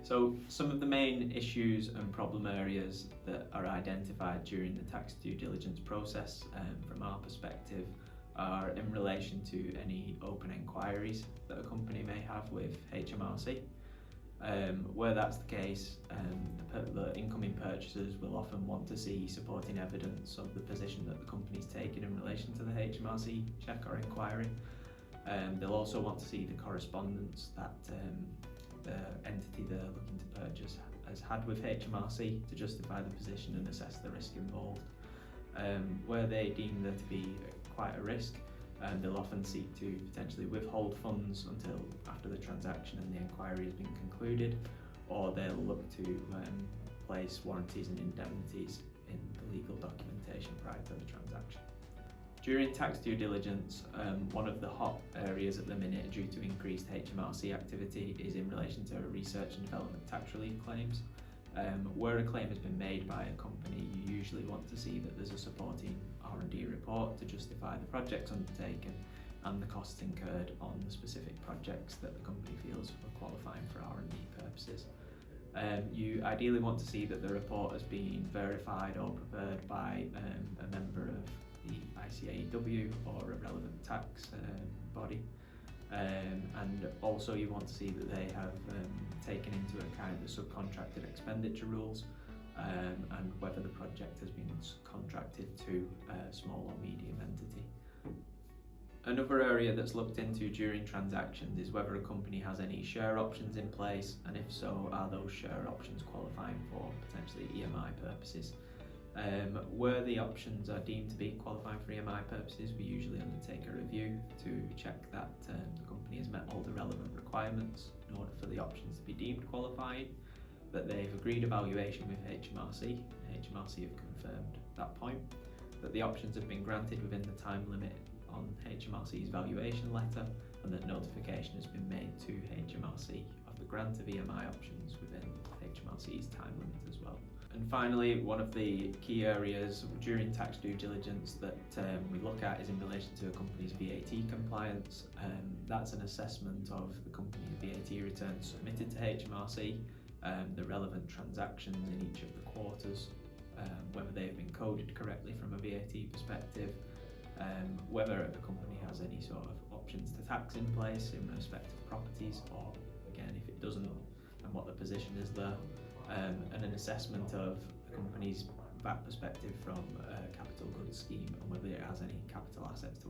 So some of the main issues and problem areas that are identified during the tax due diligence process from our perspective are in relation to any open inquiries that a company may have with HMRC. Where that's the case, the incoming purchasers will often want to see supporting evidence of the position that the company's taken in relation to the HMRC check or inquiry. They'll also want to see the correspondence that the entity they're looking to purchase has had with HMRC to justify the position and assess the risk involved. Where they deem there to be quite a risk, they'll often seek to potentially withhold funds until after the transaction and the inquiry has been concluded, or they'll look to place warranties and indemnities in the legal documentation prior to the transaction. During tax due diligence, one of the hot areas at the minute due to increased HMRC activity is in relation to research and development tax relief claims. Where a claim has been made by a company, you usually want to see that there's a supporting R&D report to justify the projects undertaken and the costs incurred on the specific projects that the company feels are qualifying for R&D purposes. You ideally want to see that the report has been verified or prepared by a member of the ICAEW or a relevant tax body. And also you want to see that they have taken into account the subcontracted expenditure rules and whether the project has been contracted to a small or medium entity. Another area that's looked into during transactions is whether a company has any share options in place, and if so, are those share options qualifying for potentially EMI purposes. Where the options are deemed to be qualifying for EMI purposes, we usually undertake a review to check that the company has met all the relevant requirements in order for the options to be deemed qualifying, that they've agreed a valuation with HMRC. HMRC have confirmed that point, that the options have been granted within the time limit on HMRC's valuation letter, and that notification has been made to HMRC of the grant of EMI options within HMRC's time limit as well. And finally, one of the key areas during tax due diligence that we look at is in relation to a company's VAT compliance. That's an assessment of the company's VAT returns submitted to HMRC, the relevant transactions in each of the quarters, whether they have been coded correctly from a VAT perspective, whether a company has any sort of options to tax in place in respect of properties, or again, if it doesn't, and what the position is there. And an assessment of the company's VAT perspective from a capital goods scheme and whether it has any capital assets to